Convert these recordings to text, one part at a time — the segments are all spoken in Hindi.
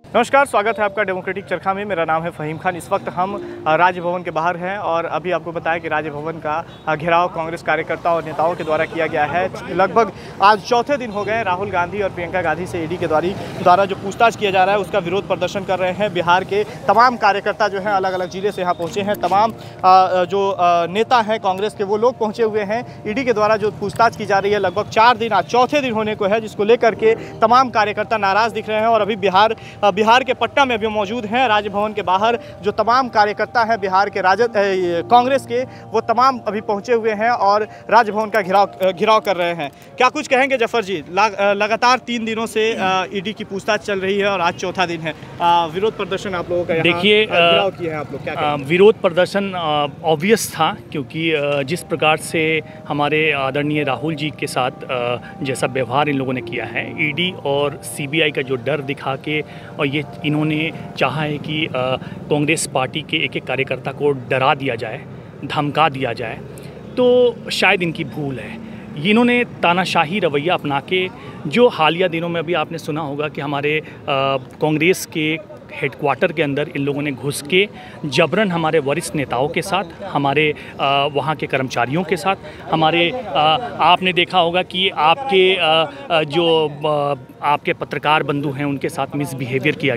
नमस्कार, स्वागत है आपका डेमोक्रेटिक चरखा में। मेरा नाम है फ़हीम खान। इस वक्त हम राजभवन के बाहर हैं और अभी आपको बताया कि राजभवन का घेराव कांग्रेस कार्यकर्ताओं और नेताओं के द्वारा किया गया है। लगभग आज चौथे दिन हो गए राहुल गांधी और प्रियंका गांधी से ईडी के द्वारा जो पूछताछ किया जा रहा है उसका विरोध प्रदर्शन कर रहे हैं। बिहार के तमाम कार्यकर्ता जो हैं अलग अलग ज़िले से यहाँ पहुँचे हैं। तमाम जो नेता हैं कांग्रेस के वो लोग पहुँचे हुए हैं। ईडी के द्वारा जो पूछताछ की जा रही है लगभग 4 दिन, आज चौथे दिन होने को है, जिसको लेकर के तमाम कार्यकर्ता नाराज़ दिख रहे हैं। और अभी बिहार के पटना में भी मौजूद हैं। राजभवन के बाहर जो तमाम कार्यकर्ता हैं बिहार के कांग्रेस के, वो तमाम अभी पहुंचे हुए हैं और राजभवन का घेराव कर रहे हैं। क्या कुछ कहेंगे जफर जी? लगातार 3 दिनों से ईडी की पूछताछ चल रही है और आज चौथा दिन है। विरोध प्रदर्शन आप लोगों का यहाँ देखिए, घेराव किया है आप लोग, क्या कहेंगे? विरोध प्रदर्शन ऑब्वियस था, क्योंकि जिस प्रकार से हमारे आदरणीय राहुल जी के साथ जैसा व्यवहार इन लोगों ने किया है, ईडी और सीबीआई का जो डर दिखा के, और ये इन्होंने चाहा है कि कांग्रेस पार्टी के एक एक कार्यकर्ता को डरा दिया जाए, धमका दिया जाए, तो शायद इनकी भूल है। इन्होंने तानाशाही रवैया अपना के, जो हालिया दिनों में अभी आपने सुना होगा कि हमारे कांग्रेस के हेडक्वार्टर के अंदर इन लोगों ने घुस के जबरन हमारे वरिष्ठ नेताओं के साथ, हमारे वहाँ के कर्मचारियों के साथ, हमारे आपने देखा होगा कि आपके पत्रकार बंधु हैं उनके साथ मिसबिहेव किया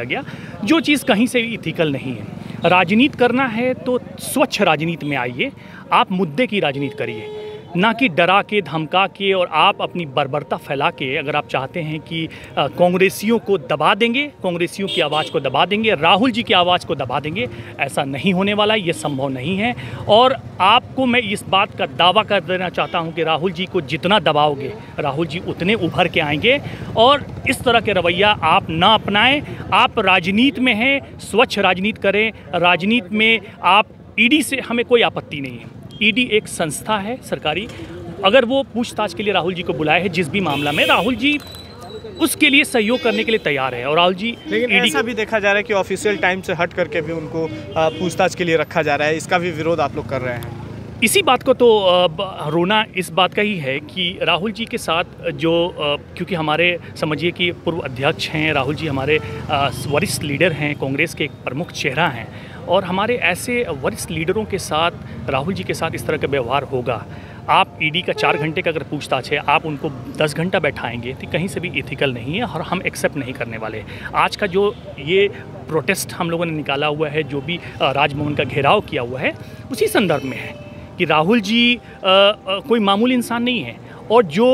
गया, जो चीज़ कहीं से इथिकल नहीं है। राजनीति करना है तो स्वच्छ राजनीति में आइए, आप मुद्दे की राजनीति करिए, ना कि डरा के, धमका के और आप अपनी बर्बरता फैला के अगर आप चाहते हैं कि कांग्रेसियों को दबा देंगे, कांग्रेसियों की आवाज़ को दबा देंगे, राहुल जी की आवाज़ को दबा देंगे, ऐसा नहीं होने वाला, ये संभव नहीं है। और आपको मैं इस बात का दावा कर देना चाहता हूं कि राहुल जी को जितना दबाओगे, राहुल जी उतने उभर के आएंगे। और इस तरह के रवैया आप ना अपनाएं। आप राजनीति में हैं, स्वच्छ राजनीति करें। राजनीति में आप ईडी से हमें कोई आपत्ति नहीं है। ईडी एक संस्था है सरकारी, अगर वो पूछताछ के लिए राहुल जी को बुलाए है जिस भी मामला में, राहुल जी उसके लिए सहयोग करने के लिए तैयार है। और राहुल जी, लेकिन ऐसा भी देखा जा रहा है कि ऑफिशियल टाइम से हट करके भी उनको पूछताछ के लिए रखा जा रहा है, इसका भी विरोध आप लोग कर रहे हैं। इसी बात को तो रोना इस बात का ही है कि राहुल जी के साथ जो क्योंकि हमारे समझिए कि पूर्व अध्यक्ष हैं राहुल जी, हमारे वरिष्ठ लीडर हैं, कांग्रेस के एक प्रमुख चेहरा हैं, और हमारे ऐसे वरिष्ठ लीडरों के साथ राहुल जी के साथ इस तरह का व्यवहार होगा। आप ईडी का 4 घंटे का अगर पूछताछ है, आप उनको 10 घंटा बैठाएंगे तो कहीं से भी इथिकल नहीं है और हम एक्सेप्ट नहीं करने वाले। आज का जो ये प्रोटेस्ट हम लोगों ने निकाला हुआ है, जो भी राजभवन का घेराव किया हुआ है, उसी संदर्भ में है कि राहुल जी कोई मामूली इंसान नहीं है। और जो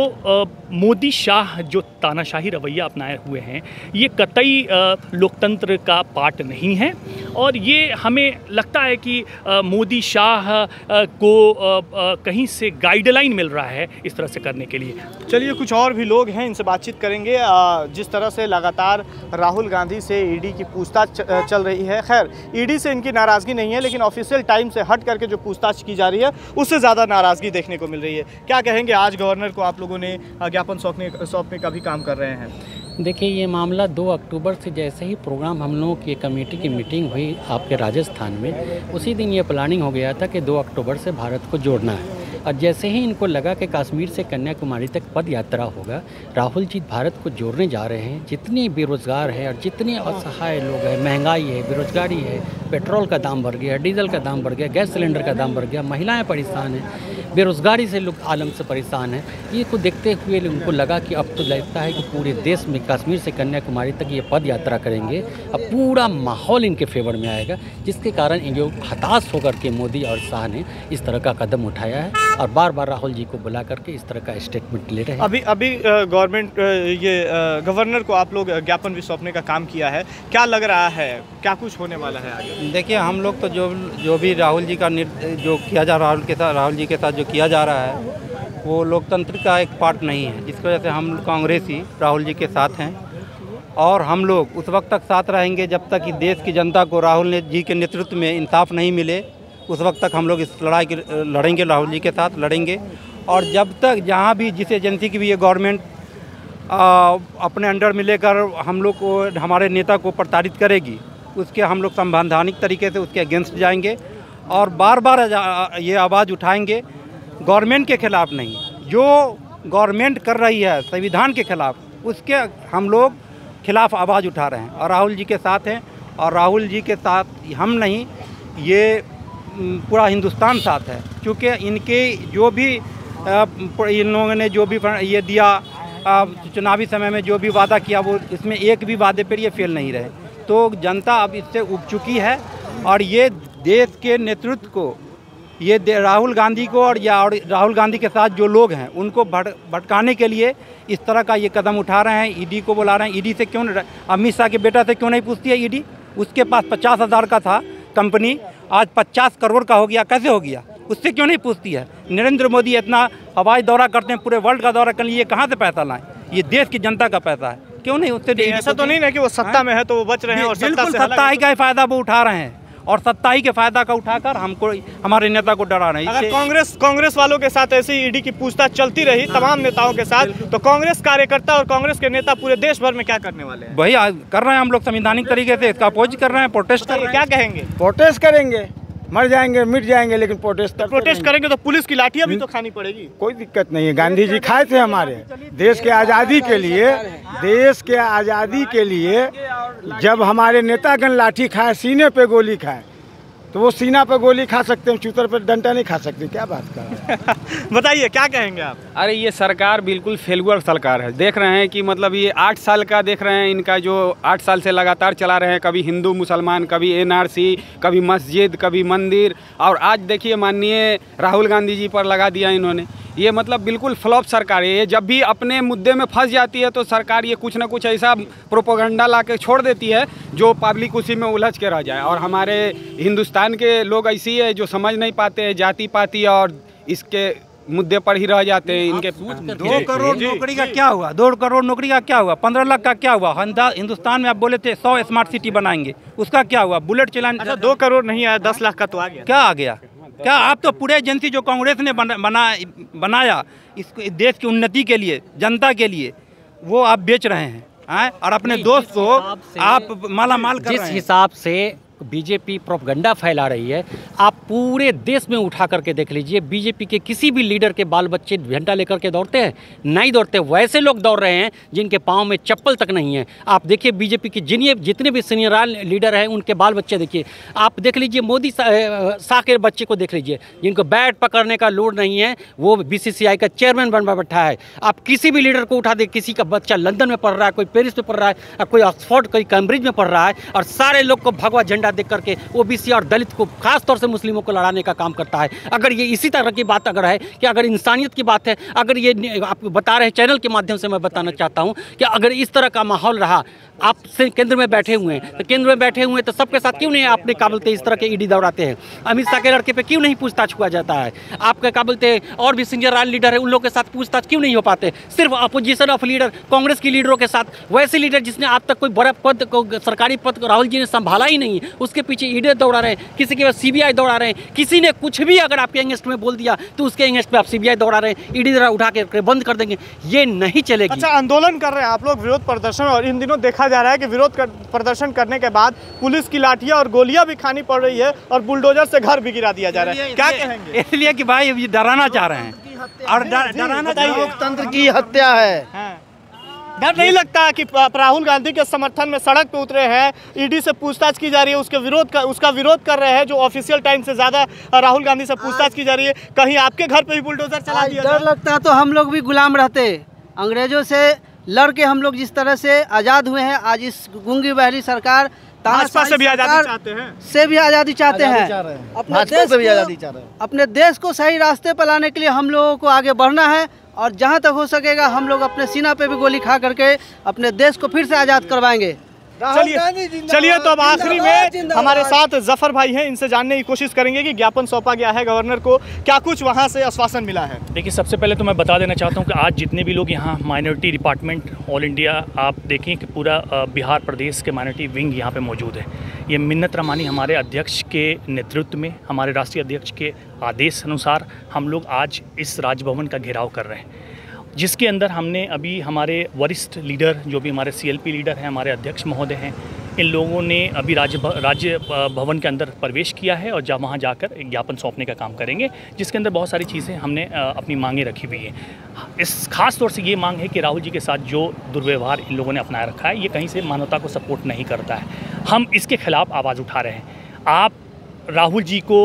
मोदी शाह जो तानाशाही रवैया अपनाए हुए हैं, ये कतई लोकतंत्र का पार्ट नहीं है। और ये हमें लगता है कि मोदी शाह को कहीं से गाइडलाइन मिल रहा है इस तरह से करने के लिए। चलिए, कुछ और भी लोग हैं, इनसे बातचीत करेंगे। जिस तरह से लगातार राहुल गांधी से ईडी की पूछताछ चल रही है, खैर ईडी से इनकी नाराज़गी नहीं है, लेकिन ऑफिशियल टाइम से हट करके जो पूछताछ की जा रही है उससे ज़्यादा नाराज़गी देखने को मिल रही है। क्या कहेंगे? आज गवर्नर को आप लोगों ने ज्ञापन सौंपने का भी काम कर रहे हैं। देखिए, ये मामला 2 अक्टूबर से जैसे ही प्रोग्राम हम लोगों की कमेटी की मीटिंग हुई आपके राजस्थान में, उसी दिन ये प्लानिंग हो गया था कि 2 अक्टूबर से भारत को जोड़ना है। और जैसे ही इनको लगा कि कश्मीर से कन्याकुमारी तक पद यात्रा होगा, राहुल जी भारत को जोड़ने जा रहे हैं। जितने बेरोज़गार हैं और जितने असहाय लोग हैं, महंगाई है, बेरोज़गारी है, पेट्रोल का दाम बढ़ गया, डीजल का दाम बढ़ गया, गैस सिलेंडर का दाम बढ़ गया, महिलाएं परेशान हैं, बेरोज़गारी से लोग आलम से परेशान हैं। ये को देखते हुए उनको लगा कि अब तो लगता है कि पूरे देश में कश्मीर से कन्याकुमारी तक ये पद यात्रा करेंगे, अब पूरा माहौल इनके फेवर में आएगा, जिसके कारण ये हताश होकर के मोदी और शाह ने इस तरह का कदम उठाया है और बार बार राहुल जी को बुला करके इस तरह का स्टेटमेंट ले रहे हैं। अभी गवर्नर को आप लोग ज्ञापन भी सौंपने का काम किया है, क्या लग रहा है, क्या कुछ होने वाला है आगे? देखिए, हम लोग तो जो भी राहुल जी का जो किया जा रहा है, राहुल जी के साथ जो किया जा रहा है वो लोकतंत्र का एक पार्ट नहीं है, जिसकी वजह से हम कांग्रेसी राहुल जी के साथ हैं और हम लोग उस वक्त तक साथ रहेंगे जब तक कि देश की जनता को राहुल जी के नेतृत्व में इंसाफ नहीं मिले। उस वक्त तक हम लोग इस लड़ाई की लड़ेंगे, राहुल जी के साथ लड़ेंगे। और जब तक जहाँ भी जिस एजेंसी की भी ये गवर्नमेंट अपने अंडर में लेकर हम लोग को, हमारे नेता को प्रताड़ित करेगी, उसके हम लोग संवैधानिक तरीके से उसके अगेंस्ट जाएंगे और बार बार ये आवाज़ उठाएंगे, गवर्नमेंट के खिलाफ नहीं, जो गवर्नमेंट कर रही है संविधान के खिलाफ, उसके हम लोग खिलाफ आवाज़ उठा रहे हैं और राहुल जी के साथ हैं। और राहुल जी के साथ हम नहीं, ये पूरा हिंदुस्तान साथ है, क्योंकि इनके जो भी इन लोगों ने जो भी ये दिया चुनावी समय में जो भी वादा किया, वो इसमें एक भी वादे पर ये फेल नहीं रहे। तो जनता अब इससे उब चुकी है और ये देश के नेतृत्व को, ये राहुल गांधी को और राहुल गांधी के साथ जो लोग हैं उनको भटकाने के लिए इस तरह का ये कदम उठा रहे हैं। ईडी को बुला रहे हैं। ईडी से क्यों, अमित शाह के बेटा से क्यों नहीं पूछती है ईडी? उसके पास 50,000 का था कंपनी, आज 50 करोड़ का हो गया, कैसे हो गया? उससे क्यों नहीं पूछती है? नरेंद्र मोदी इतना हवाई दौरा करते हैं, पूरे वर्ल्ड का दौरा कर लिए, कहाँ से पैसा लाएं? ये देश की जनता का पैसा है, क्यों नहीं उससे? ऐसा तो नहीं ना कि वो सत्ता में है तो वो बच रहे हैं और सत्ता ही का फायदा वो उठा रहे हैं और सत्ता ही के फायदा का उठाकर हमको, हमारे नेता को डरा रहे हैं। अगर कांग्रेस वालों के साथ ऐसी ईडी की पूछताछ चलती रही तमाम नेताओं के साथ, तो कांग्रेस कार्यकर्ता और कांग्रेस के नेता पूरे देश भर में क्या करने वाले हैं? वही कर रहे हैं हम लोग, संवैधानिक तरीके से इसका अपोज कर रहे हैं, प्रोटेस्ट कर रहे हैं। क्या कहेंगे? प्रोटेस्ट करेंगे, मर जाएंगे मिट जाएंगे, लेकिन प्रोटेस्ट करेंगे तो पुलिस की लाठियां भी तो खानी पड़ेगी। कोई दिक्कत नहीं है। गांधी जी खाए थे हमारे देश के आज़ादी के लिए, देश के आज़ादी के लिए जब हमारे नेतागण लाठी खाए, सीने पे गोली खाए, तो वो सीना पे गोली खा सकते हैं, चूतर पे डंडा नहीं खा सकते। क्या बात कर रहे हैं? बताइए क्या कहेंगे आप? अरे ये सरकार बिल्कुल फेलुअर सरकार है। देख रहे हैं कि मतलब ये 8 साल का देख रहे हैं, इनका जो 8 साल से लगातार चला रहे हैं, कभी हिंदू मुसलमान, कभी NRC, कभी मस्जिद, कभी मंदिर, और आज देखिए माननीय राहुल गांधी जी पर लगा दिया इन्होंने। ये मतलब बिल्कुल फ्लॉप सरकार है। ये जब भी अपने मुद्दे में फंस जाती है तो सरकार ये कुछ ना कुछ ऐसा प्रोपोगंडा ला के छोड़ देती है जो पब्लिक उसी में उलझ के रह जाए। और हमारे हिंदुस्तान के लोग ऐसी है जो समझ नहीं पाते हैं, जाति पाति और इसके मुद्दे पर ही रह जाते हैं। इनके 2 करोड़ नौकरी का क्या हुआ? 2 करोड़ नौकरी का क्या हुआ? 15 लाख का क्या हुआ? हिंदुस्तान में आप बोले थे 100 स्मार्ट सिटी बनाएंगे, उसका क्या हुआ? बुलेट चलाने। अच्छा 2 करोड़ नहीं आया, 10 लाख का तो आ गया। क्या आ गया? क्या आप तो पूरे एजेंसी जो कांग्रेस ने बनाया इस देश की उन्नति के लिए, जनता के लिए, वो आप बेच रहे हैं और अपने दोस्त को आप मालामाल कर रहे हैं। जिस हिसाब से बीजेपी प्रोपगंडा फैला रही है, आप पूरे देश में उठा करके देख लीजिए। बीजेपी के किसी भी लीडर के बाल बच्चे झंडा लेकर के दौड़ते हैं? नहीं दौड़ते। वैसे लोग दौड़ रहे हैं जिनके पाँव में चप्पल तक नहीं है। आप देखिए बीजेपी के जितने भी सीनियर लीडर हैं उनके बाल बच्चे देखिए। आप देख लीजिए मोदी शाह के बच्चे को देख लीजिए, जिनको बैट पकड़ने का लोड नहीं है, वो BCCI का चेयरमैन बन बैठा है। आप किसी भी लीडर को उठा दे, किसी का बच्चा लंदन में पढ़ रहा है, कोई पेरिस में पढ़ रहा है, कोई ऑक्सफोर्ड, कोई कैम्ब्रिज में पढ़ रहा है, और सारे लोग को भगवा झंडा देख करके OBC और दलित को, खास तौर से मुस्लिमों को लड़ाने का काम करता है। अगर ये इसी तरह की बात अगर है कि अगर इंसानियत की बात है, अगर ये आप बता रहे हैं, चैनल के माध्यम से मैं बताना चाहता हूं कि अगर इस तरह का माहौल रहा, आप केंद्र में बैठे हुए हैं, तो केंद्र में बैठे हुए हैं तो सबके साथ क्यों नहीं आपने क्या बोलते इस तरह के ईडी दौड़ाते हैं? अमित शाह के लड़के पे क्यों नहीं पूछताछ हुआ जाता है? आपके क्या बोलते और भी सीनियर लीडर है, उन लोगों के साथ पूछताछ क्यों नहीं हो पाते? सिर्फ अपोजिशन ऑफ लीडर, कांग्रेस की लीडरों के साथ, वैसे लीडर जिसने आज तक कोई बड़ा पद, सरकारी पद राहुल जी ने संभाला ही नहीं, उसके पीछे ईडी दौड़ा रहे हैं, किसी के पास CBI दौड़ा रहे हैं। किसी ने कुछ भी अगर आपके अगेंस्ट में बोल दिया तो उसके अगेंस्ट पे आप CBI दौड़ा रहे हैं, ईडी उठा के बंद कर देंगे। ये नहीं चलेगी। अच्छा, आंदोलन कर रहे हैं आप लोग, विरोध प्रदर्शन, और इन दिनों देखा जा रहा है कि विरोध प्रदर्शन करने के बाद पुलिस की लाठियां और गोलियां भी खानी पड़ रही है और बुलडोजर से घर भी गिरा दिया जा रहा है। क्या कहेंगे? इसलिए कि भाई ये डराना चाह रहे हैं और डराना चाहिए। लोकतंत्र की हत्या है। डर नहीं लगता कि राहुल गांधी के समर्थन में सड़क पे उतरे हैं, ईडी से पूछताछ की जा रही है, उसका विरोध कर रहे हैं, जो ऑफिशियल टाइम से ज़्यादा राहुल गांधी से पूछताछ की जा रही है, कहीं आपके घर पे भी बुलडोजर चला दिया? डर लगता तो हम लोग भी गुलाम रहते। अंग्रेजों से लड़ के हम लोग जिस तरह से आज़ाद हुए हैं, आज इस गूंगी बहरी सरकार भाजपा से भी आज़ादी चाहते हैं, अपने देश को सही रास्ते पर लाने के लिए हम लोगों को आगे बढ़ना है, और जहां तक हो सकेगा हम लोग अपने सीना पे भी गोली खा करके अपने देश को फिर से आज़ाद करवाएंगे। चलिए तो अब आखिरी में हमारे साथ जफर भाई हैं, इनसे जानने की कोशिश करेंगे कि ज्ञापन सौंपा गया है गवर्नर को, क्या कुछ वहां से आश्वासन मिला है? देखिए, सबसे पहले तो मैं बता देना चाहता हूं कि आज जितने भी लोग यहाँ माइनॉरिटी डिपार्टमेंट ऑल इंडिया, आप देखें कि पूरा बिहार प्रदेश के माइनॉरिटी विंग यहाँ पे मौजूद है। ये मिन्नत रमानी हमारे अध्यक्ष के नेतृत्व में, हमारे राष्ट्रीय अध्यक्ष के आदेश अनुसार हम लोग आज इस राजभवन का घेराव कर रहे हैं, जिसके अंदर हमने अभी हमारे वरिष्ठ लीडर, जो भी हमारे CLP लीडर हैं, हमारे अध्यक्ष महोदय हैं, इन लोगों ने अभी राज्य भवन के अंदर प्रवेश किया है और वहाँ जाकर एक ज्ञापन सौंपने का काम करेंगे, जिसके अंदर बहुत सारी चीज़ें हमने अपनी मांगें रखी हुई हैं। इस खास तौर से ये मांग है कि राहुल जी के साथ जो दुर्व्यवहार इन लोगों ने अपनाया रखा है, ये कहीं से मानवता को सपोर्ट नहीं करता है। हम इसके खिलाफ आवाज़ उठा रहे हैं। आप राहुल जी को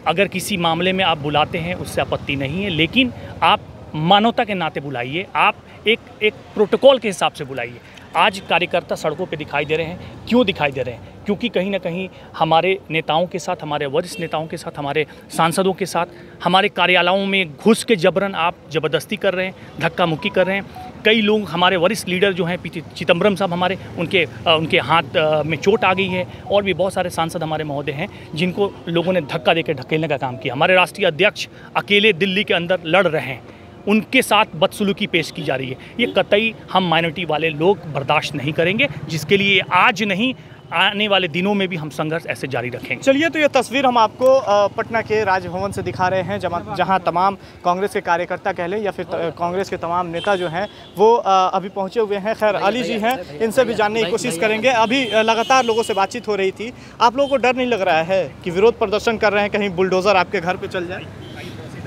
अगर किसी मामले में आप बुलाते हैं, उससे आपत्ति नहीं है, लेकिन आप मानवता के नाते बुलाइए, आप एक प्रोटोकॉल के हिसाब से बुलाइए। आज कार्यकर्ता सड़कों पे दिखाई दे रहे हैं। क्यों दिखाई दे रहे हैं? क्योंकि कहीं ना कहीं हमारे नेताओं के साथ, हमारे वरिष्ठ नेताओं के साथ, हमारे सांसदों के साथ, हमारे कार्यालयों में घुस के जबरन आप ज़बरदस्ती कर रहे हैं, धक्का मुक्की कर रहे हैं। कई लोग, हमारे वरिष्ठ लीडर जो हैं, चिदम्बरम साहब हमारे, उनके हाथ में चोट आ गई है, और भी बहुत सारे सांसद हमारे महोदय हैं जिनको लोगों ने धक्का देकर ढकेलने का काम किया। हमारे राष्ट्रीय अध्यक्ष अकेले दिल्ली के अंदर लड़ रहे हैं, उनके साथ बदसलूकी पेश की जा रही है। ये कतई हम माइनॉरिटी वाले लोग बर्दाश्त नहीं करेंगे, जिसके लिए आज नहीं, आने वाले दिनों में भी हम संघर्ष ऐसे जारी रखेंगे। चलिए, तो ये तस्वीर हम आपको पटना के राजभवन से दिखा रहे हैं, जहां तमाम कांग्रेस के कार्यकर्ता कह लें या फिर कांग्रेस के तमाम नेता जो हैं वो अभी पहुंचे हुए हैं। खैर, अली जी हैं, इनसे भी जानने की कोशिश करेंगे। अभी लगातार लोगों से बातचीत हो रही थी। आप लोगों को डर नहीं लग रहा है कि विरोध प्रदर्शन कर रहे हैं, कहीं बुलडोज़र आपके घर पर चल जाए?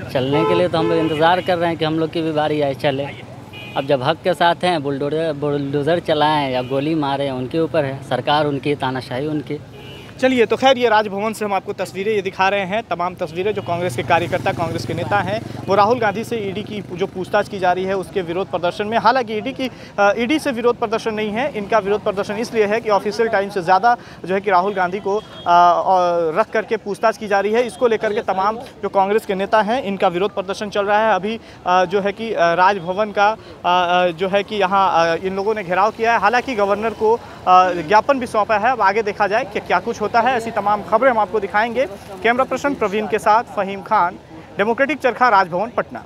चलने के लिए तो हम लोग इंतज़ार कर रहे हैं कि हम लोग की भी बारी आए, चले। अब जब हक के साथ हैं, बुलडोज़र चलाएं या गोली मारें, उनके ऊपर है। सरकार उनकी, तानाशाही उनकी। चलिए, तो खैर ये राजभवन से हम आपको तस्वीरें ये दिखा रहे हैं, तमाम तस्वीरें जो कांग्रेस के कार्यकर्ता, कांग्रेस के नेता हैं, वो राहुल गांधी से ईडी की जो पूछताछ की जा रही है उसके विरोध प्रदर्शन में। हालांकि ईडी से विरोध प्रदर्शन नहीं है, इनका विरोध प्रदर्शन इसलिए है कि ऑफिशियल टाइम से ज़्यादा जो है कि राहुल गांधी को रख करके पूछताछ की जा रही है। इसको लेकर के तमाम जो कांग्रेस के नेता हैं, इनका विरोध प्रदर्शन चल रहा है। अभी जो है कि राजभवन का जो है कि यहाँ इन लोगों ने घेराव किया है। हालाँकि गवर्नर को ज्ञापन भी सौंपा है। अब आगे देखा जाए कि क्या कुछ होता है। ऐसी तमाम खबरें हम आपको दिखाएंगे। कैमरा पर्सन प्रवीण के साथ फ़हीम खान, डेमोक्रेटिक चरखा, राजभवन, पटना।